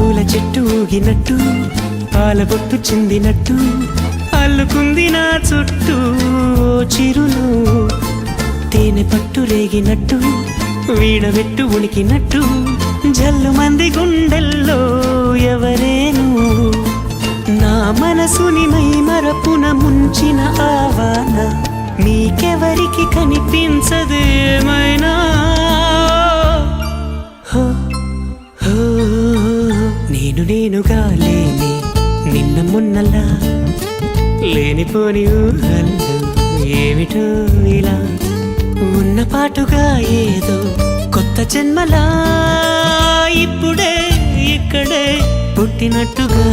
పూల చెట్టు ఊగినట్టు పాల బొట్టు చిందినట్టు అల్లుకుంది నా చుట్టూ చిరులు తేనె పట్టు రేగినట్టు వీడబెట్టు ఉనికినట్టు జల్లు మంది గుండెల్లో ఎవరేను నా మనసుని మై మరపున ముంచిన ఆవాన మీకెవరికి కనిపించదేమైనా నేనుగా లేని నిన్న మొన్నలా లేనిపోని ఊహల్లో ఏమిటో ఇలా ఉన్న పాటుగా ఏదో కొత్త జన్మలా ఇప్పుడే ఇక్కడే పుట్టినట్టుగా